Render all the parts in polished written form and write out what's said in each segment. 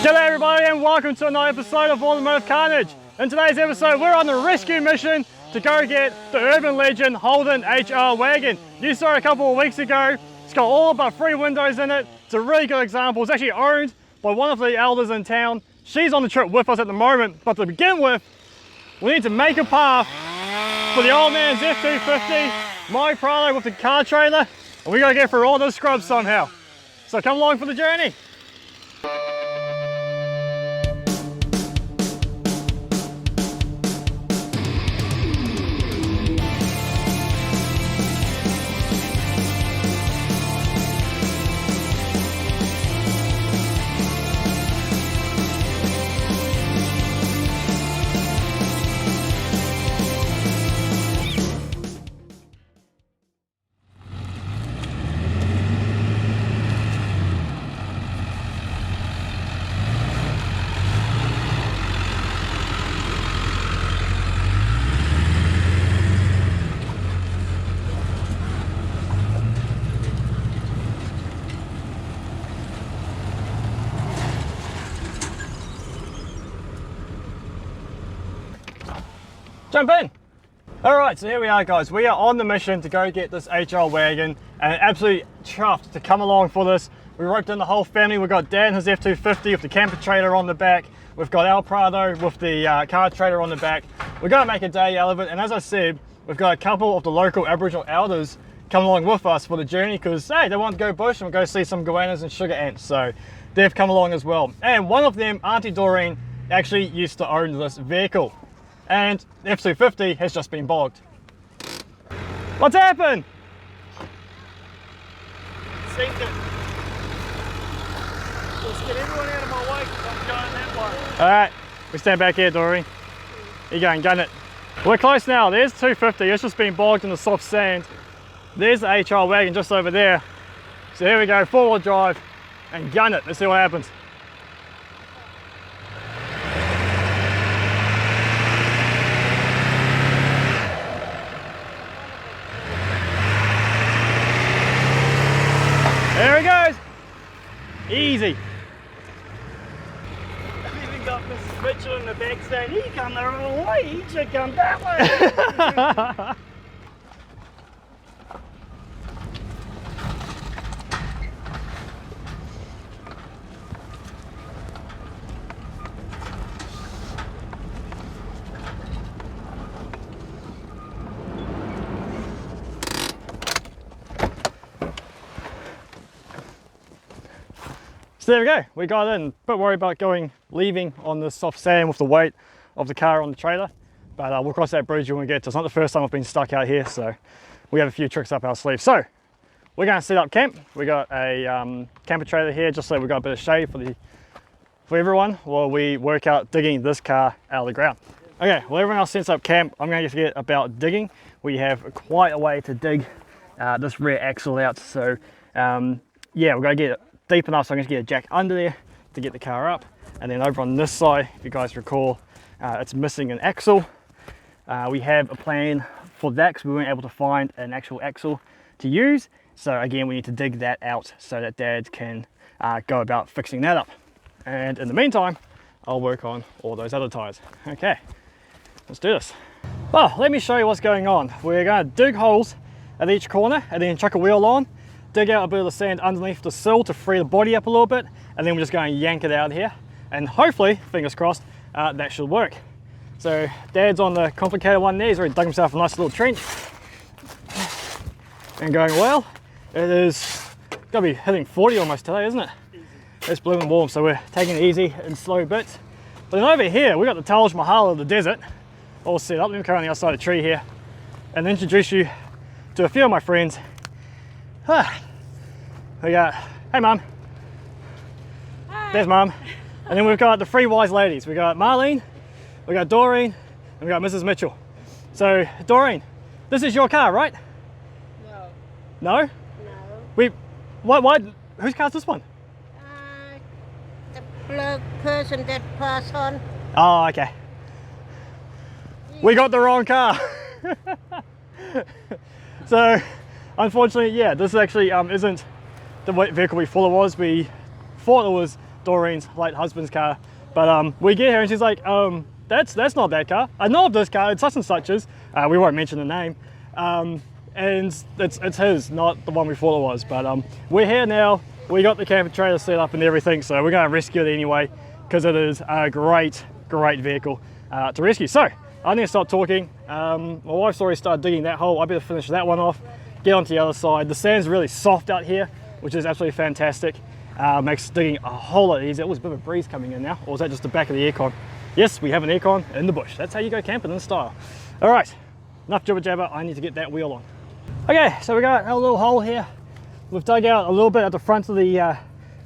G'day everybody and welcome to another episode of Automotive Carnage. In today's episode we're on the rescue mission to go get the urban legend Holden HR Wagon. You saw it a couple of weeks ago. It's got all but 3 windows in it. It's a really good example. It's actually owned by one of the elders in town. She's on the trip with us at the moment, but to begin with we need to make a path for the old man's F250, my Prado with the car trailer, and we gotta get through all those scrubs somehow. So come along for the journey. Jump in! Alright, so here we are guys. We are on the mission to go get this HR wagon and absolutely chuffed to come along for this. We roped in the whole family. We've got Dad and his F250 with the camper trailer on the back. We've got our Prado with the car trailer on the back. We're going to make a day out of it, and as I said, we've got a couple of the local Aboriginal elders come along with us for the journey because hey, they want to go bush and go see some goannas and sugar ants, so they've come along as well. And one of them, Auntie Doreen, actually used to own this vehicle. And the F250 has just been bogged. What's happened? Sink it. Let's get everyone out of my way because I'm going that way. Alright, we stand back here, Doreen. You go and gun it. We're close now. There's 250. It's just been bogged in the soft sand. There's the HR wagon just over there. So here we go, 4-wheel drive and gun it. Let's see what happens. There he goes. Easy. I've even got Mrs. Mitchell in the back saying, he come the wrong way, he should come that way. So there we go, we got in. A bit worried about leaving on the soft sand with the weight of the car on the trailer, but we'll cross that bridge when we get to it. It's not the first time I've been stuck out here, so we have a few tricks up our sleeve. So we're going to set up camp. We got a camper trailer here just so we've got a bit of shade for everyone while we work out digging this car out of the ground. Okay, well everyone else sets up camp. I'm going to forget about digging. We have quite a way to dig this rear axle out, so yeah, we're going to get it deep enough so I'm going to get a jack under there to get the car up. And then over on this side, if you guys recall, it's missing an axle. We have a plan for that because we weren't able to find an actual axle to use. So again, we need to dig that out so that Dad can go about fixing that up. And in the meantime, I'll work on all those other tires. Okay, let's do this. Well, let me show you what's going on. We're going to dig holes at each corner and then chuck a wheel on, dig out a bit of the sand underneath the sill to free the body up a little bit, and then we're just going to yank it out here, and hopefully, fingers crossed, that should work. So Dad's on the complicated one there. He's already dug himself a nice little trench and going well. It is gonna be hitting 40 almost today, isn't it? Easy. It's blooming warm, so we're taking it easy in slow bits. But then over here we got the Taj Mahal of the desert all set up. Let me go around the outside of the tree here and introduce you to a few of my friends. We got, hey Mum. Hi. There's Mum. And then we've got the 3 wise ladies. We got Marlene, we got Doreen, and we got Mrs. Mitchell. So Doreen, this is your car, right? No. No? No. What, whose car's this one? The bloke person that passed on. Oh, okay. Yeah. We got the wrong car. So, unfortunately, yeah, this actually isn't the vehicle we thought it was. We thought it was Doreen's late husband's car. But we get here and she's like, that's not that car. I know of this car, it's such and such's. We won't mention the name. And it's his, not the one we thought it was. But we're here now. We got the camper trailer set up and everything, so we're going to rescue it anyway because it is a great vehicle to rescue. So I need to stop talking. My wife's already started digging that hole. I better finish that one off, get onto the other side. The sand's really soft out here, which is absolutely fantastic. Makes digging a whole lot easier. Oh, there's a bit of a breeze coming in now, or is that just the back of the aircon? Yes, we have an aircon in the bush. That's how you go camping in style. All right, enough jibber jabber. I need to get that wheel on. Okay, so we got a little hole here. We've dug out a little bit at the front of the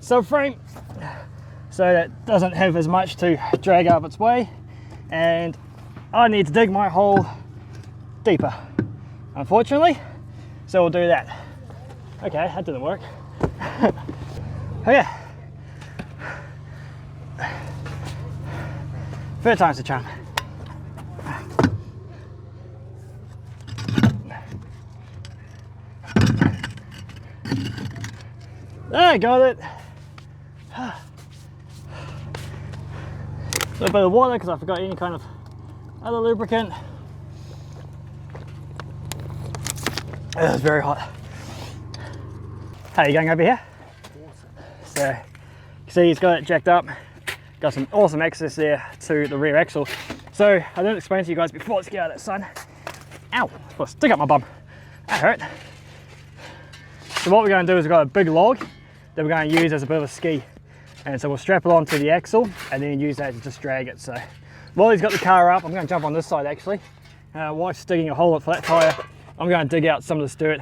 subframe, so that doesn't have as much to drag up its way. And I need to dig my hole deeper, unfortunately. So we'll do that. Okay, that didn't work. Okay. Third time's the charm. I got it. A little bit of water because I forgot any kind of other lubricant. It's very hot. How are you going over here? So you can see he's got it jacked up. Got some awesome access there to the rear axle. So I didn't explain to you guys before. Let's get out of that sun. Ow! Well, stick up my bum. That hurt. So what we're going to do is we've got a big log that we're going to use as a bit of a ski. And so we'll strap it onto the axle and then use that to just drag it. So while he's got the car up, I'm going to jump on this side actually. Wife's digging a hole at flat tire. I'm going to dig out some of this dirt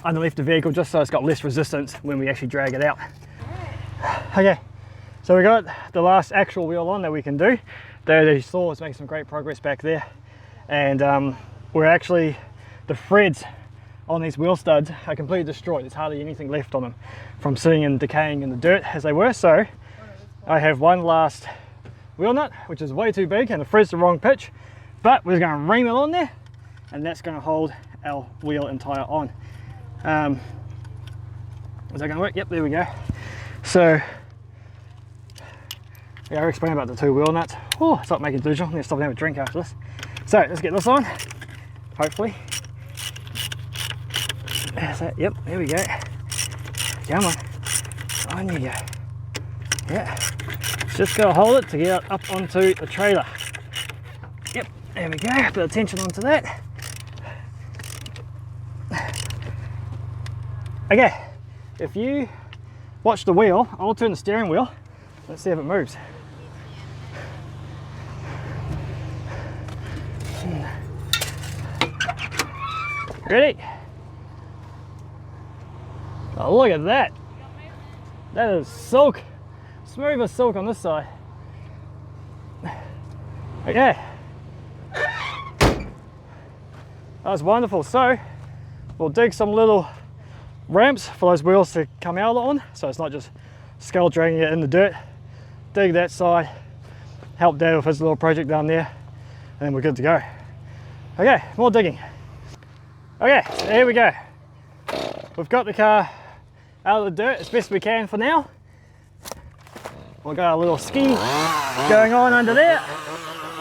underneath the vehicle just so it's got less resistance when we actually drag it out. Okay, so we got the last actual wheel on that we can do. There you saw is making some great progress back there. And we're actually, the threads on these wheel studs are completely destroyed. There's hardly anything left on them from sitting and decaying in the dirt as they were. So I have one last wheel nut, which is way too big and the thread's the wrong pitch, but we're going to ream it on there and that's going to hold our wheel and tire on. Is that going to work? Yep, there we go. So yeah, I'll explain about the two wheel nuts. Oh, stop making digital. I'm going to stop and have a drink after this. So let's get this on, hopefully. There's that. Yep, there we go. Come on. On you go. Yeah. Just got to hold it to get up onto the trailer. Yep, there we go. A bit of tension onto that. Okay, if you watch the wheel, I'll turn the steering wheel. Let's see if it moves. Ready? Oh, look at that. That is silk. Smooth as silk on this side. Okay. That's wonderful. So we'll dig some little ramps for those wheels to come out on, so it's not just skull dragging it in the dirt. Dig that side, help Dad with his little project down there, and then we're good to go. Okay, more digging. Okay, so here we go. We've got the car out of the dirt as best we can for now. We've got a little ski going on under there.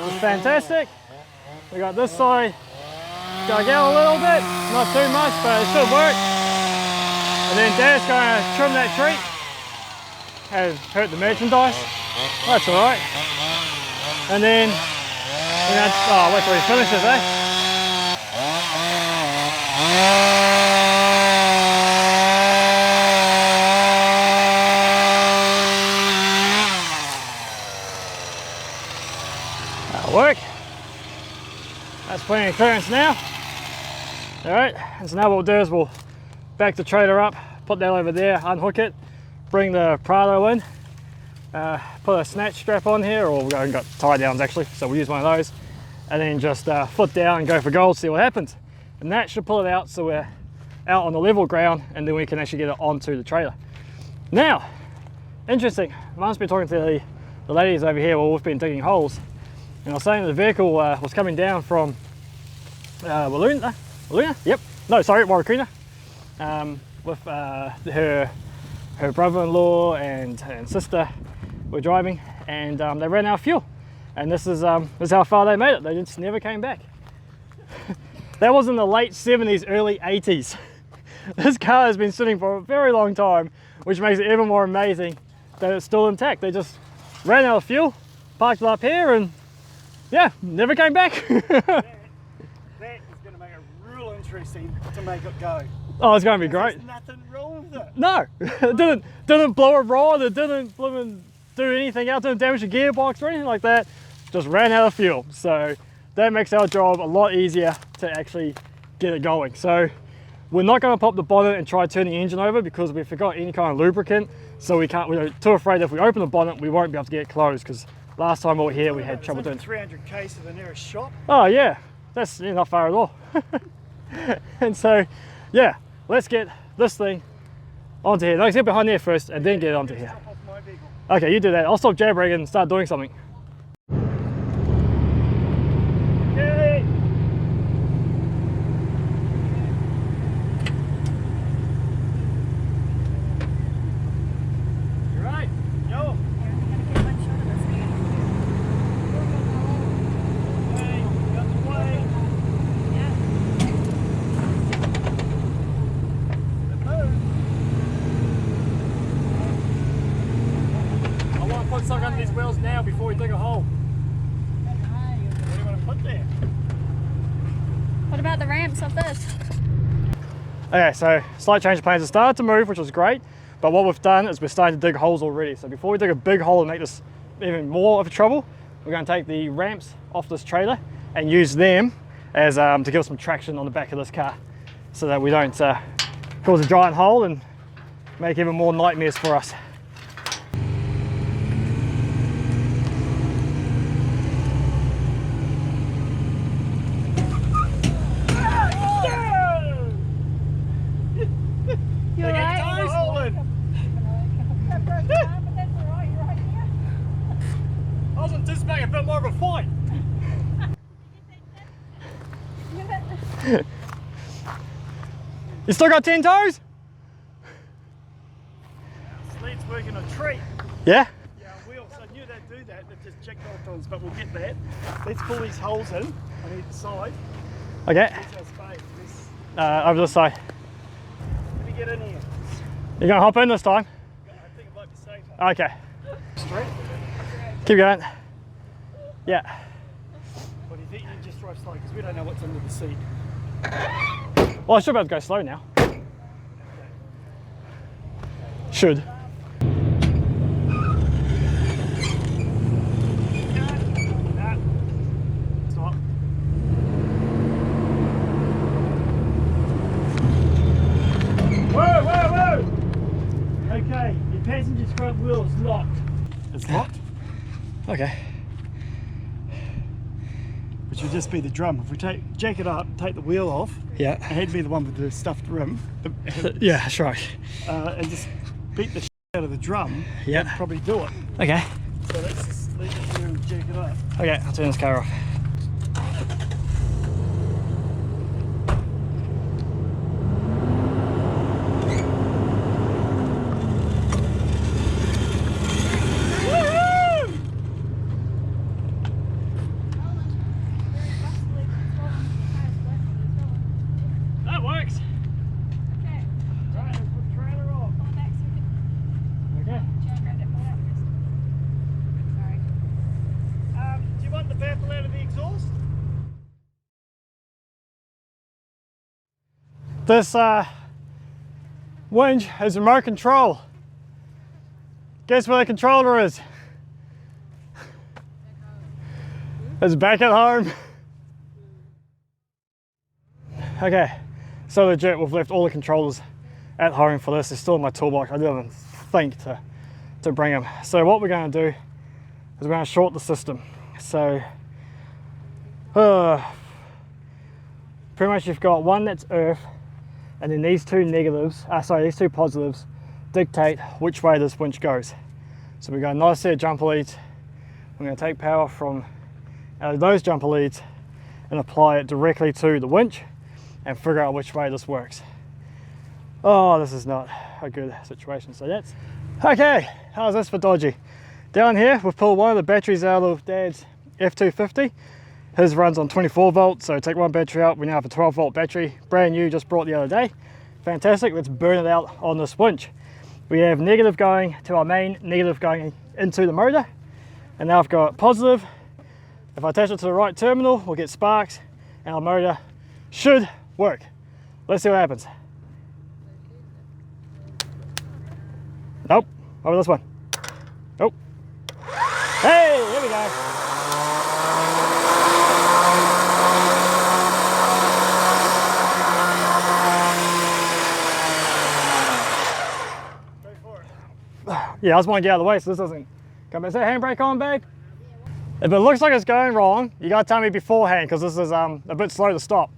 It's fantastic. We got this side dug out a little bit, not too much, but it should work. And then Dad's going to trim that tree. Has hurt the merchandise. That's all right. And then, oh, wait till he finishes, eh? That'll work. That's plenty of clearance now. All right, and so now what we'll do is we'll back the trailer up, put that over there, unhook it, bring the Prado in, put a snatch strap on here, or we've got tie downs actually, so we'll use one of those, and then just foot down and go for gold, see what happens. And that should pull it out so we're out on the level ground, and then we can actually get it onto the trailer. Now, interesting, Mum's been talking to the ladies over here while we've been digging holes, and I was saying the vehicle was coming down from Walloona? Yep, no sorry, Warracoona, with her brother-in-law and sister, we're driving, and they ran out of fuel. And this is how far they made it. They just never came back. That was in the late 70s, early 80s. This car has been sitting for a very long time, which makes it even more amazing that it's still intact. They just ran out of fuel, parked it up here, and yeah, never came back. That is going to make it real interesting to make it go. Oh, it's going to be great. There's nothing wrong with it. No, it didn't blow a rod, it didn't do anything else, didn't damage the gearbox or anything like that. Just ran out of fuel. So that makes our job a lot easier to actually get it going. So we're not going to pop the bonnet and try turning the engine over because we forgot any kind of lubricant. So we're too afraid if we open the bonnet, we won't be able to get it closed, because last time we were here, we had trouble doing it. 300 k's to the nearest shop. Oh yeah, that's not far at all. And so, yeah, let's get this thing onto here. Let's get behind there first and then get it onto here. Off my vehicle. Okay, you do that. I'll stop jailbreaking and start doing something. Okay. You're right. Yo. Hey, got the way. I want to put something under these wheels now before we dig a hole. What do you want to put there? What about the ramps of this? Okay, so slight change of plans. It started to move, which was great, but what we've done is we're starting to dig holes already. So before we dig a big hole and make this even more of a trouble, we're going to take the ramps off this trailer and use them as to give us some traction on the back of this car, so that we don't cause a giant hole and make even more nightmares for us. You're right. I was anticipating a bit more of a fight. You still got 10 toes? Lead's working a treat. Yeah? Yeah, wheels. I knew they'd do that. They've just checked off things, but we'll get that. Let's pull these holes in on either side. Okay. Where's our space? Over this side. Let me get in here. You're gonna hop in this time? I think it might be safer. Okay. Straight. Keep going. Yeah. What do you think? You just drive slow because we don't know what's under the seat. Well, I should be able to go slow now. Should. Stop. Whoa, whoa, whoa! Okay, your passenger's front wheel is locked. It's locked? Okay. Which would just be the drum. If we jack it up, take the wheel off, Yeah. it had to be the one with the stuffed rim, Yeah, that's right. and just beat the shit out of the drum. Yeah. That'd probably do it. Okay. So let's just leave it here and jack it up. Okay, I'll turn this car off. That works. Okay. Right, let's put the trailer off. Pull it back so we can Okay. grab that pull out first. Sorry. Do you want the baffle out of the exhaust? This winch has remote control. Guess where the controller is? It's back at home. Okay, so legit, we've left all the controllers at home for this. They're still in my toolbox. I didn't even think to bring them. So what we're going to do is we're going to short the system. So pretty much you've got one that's earth, and then these two negatives, these two positives dictate which way this winch goes. So we've got a nice set of jumper leads. We're going to take power from out of those jumper leads and apply it directly to the winch and figure out which way this works. Oh, this is not a good situation. So that's okay. How's this for dodgy? Down here, we've pulled one of the batteries out of Dad's F250. His runs on 24 volts, so take one battery out, we now have a 12 volt battery, brand new, just brought the other day. Fantastic, let's burn it out on this winch. We have negative going to our main, negative going into the motor, and now I've got positive. If I attach it to the right terminal, we'll get sparks, and our motor should work. Let's see what happens. Nope, over this one. Nope. Hey, here we go. Yeah, I just want to get out of the way so this doesn't come back. Is that handbrake on, babe? If it looks like it's going wrong, you got to tell me beforehand because this is a bit slow to stop.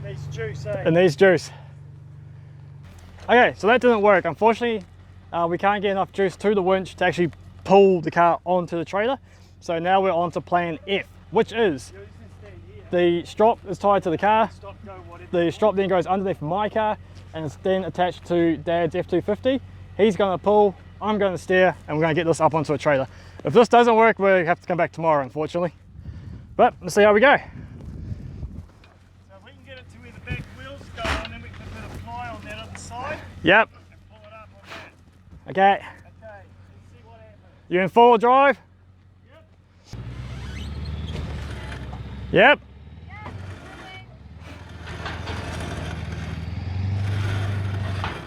Needs juice, eh? It needs juice. Okay, so that didn't work. Unfortunately, we can't get enough juice to the winch to actually pull the car onto the trailer. So now we're on to plan F, which is the strop is tied to the car. The strop then goes underneath my car and it's then attached to Dad's F250. He's going to pull, I'm going to steer, and we're going to get this up onto a trailer. If this doesn't work, we have to come back tomorrow, unfortunately. But let's see how we go. So if we can get it to where the back wheels go on, then we can put a ply on that other side Yep. and pull it up on that. Okay. Okay, let's see what happens. You in four-wheel drive? Yep.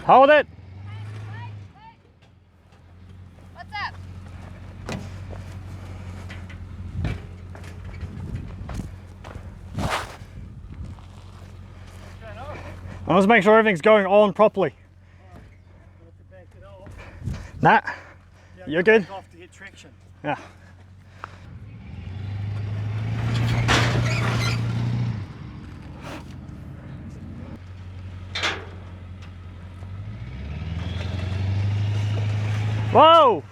Hold it. What's up? I'll just make sure everything's going on properly. Back it off. Nah, Yeah, you're good. back off to get traction. Yeah. Whoa!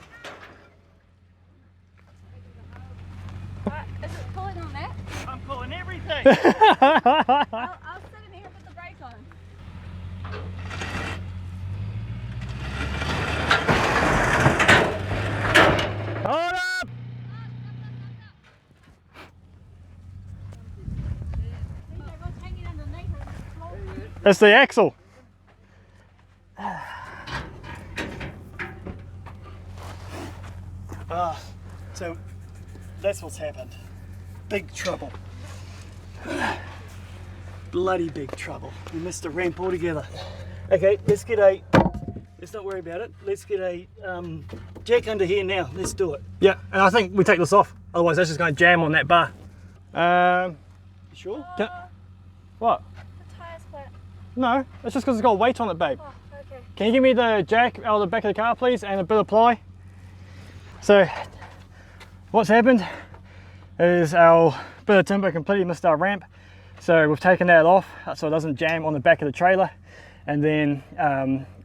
Is it pulling on that? I'm pulling everything. I'll sit in here and put the brake on. Hold up! What's hanging underneath it? It's the axle. So that's what's happened. Big trouble. Bloody big trouble. We missed a ramp altogether. Okay, let's not worry about it. Let's get a jack under here now. Let's do it. Yeah, and I think we take this off. Otherwise, that's just going to jam on that bar. You sure? What? The tire's flat. No, it's just because it's got weight on it, babe. Oh, okay. Can you give me the jack out of the back of the car, please, and a bit of ply? So, what's happened is our bit of timber completely missed our ramp. So we've taken that off so it doesn't jam on the back of the trailer. And then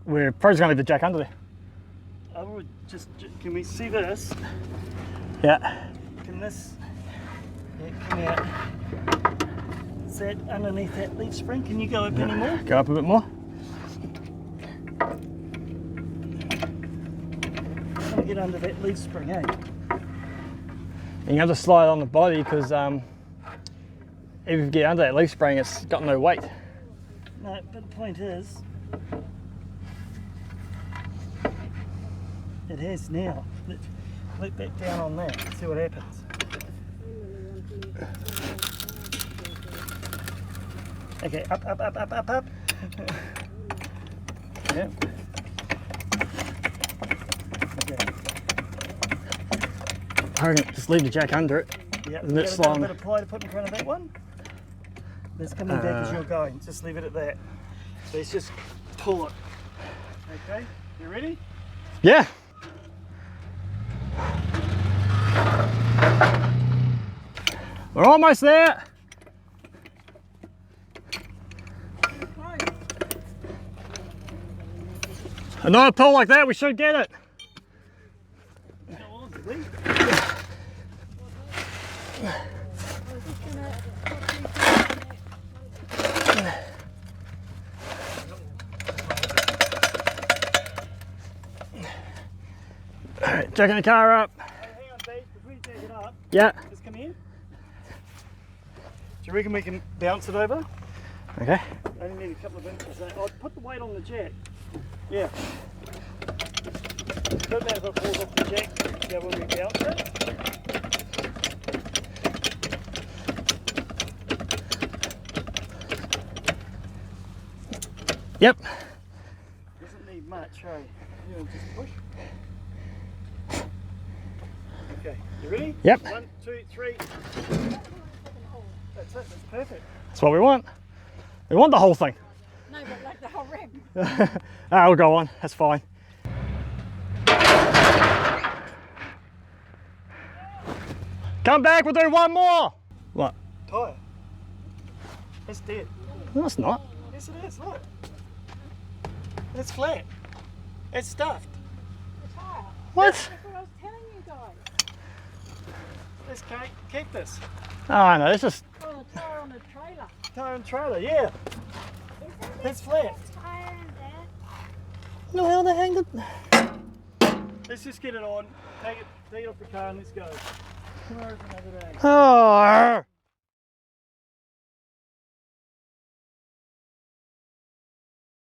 we're probably just going to leave the jack under there. I would can we see this? Yeah. Can this come out? Is that underneath that leaf spring? Can you go up any more? Go up a bit more. Let me get under that leaf spring, eh? And you have to slide on the body because even if you get under that leaf spring, it's got no weight. No, but the point is, it has now. Let that down on that, see what happens. Okay, up, up, up, up, up, up. Yep. Okay. I reckon just leave the jack under it. Yep. Isn't it Got slow? a bit of ply to put in front of that one. That's coming back as you're going. Just leave it at that. Let's just pull it. Okay, you ready? Yeah. We're almost there. Another pull like that, we should get it. Go on, Lee. Jacking the car up. Hang on, Dave, before you jack it up, Yeah. just come here. Do you reckon we can bounce it over? Okay. Only need a couple of inches. I'll put the weight on the jack. Yeah. Don't matter if it falls off the jack, yeah, when we bounce it. Yep. Doesn't need much, hey? Yeah, just push. Okay, you ready? Yep. 1, 2, 3. That's it, that's perfect. That's what we want. We want the whole thing. No, but like the whole rim. We'll go on. That's fine. Come back. We'll do one more. What? Tyre. It's dead. No, it's not. Yes, it is, look. It's flat. It's stuffed. The tire. What? That's what I was telling you guys. It's cactus. Oh no, it's just. Oh, the tire on the trailer. Tire and trailer, yeah. It's flat. Tire and that. No, how the hang did. Let's just get it on, take it off the car and let's go. Tomorrow's another day. Oh.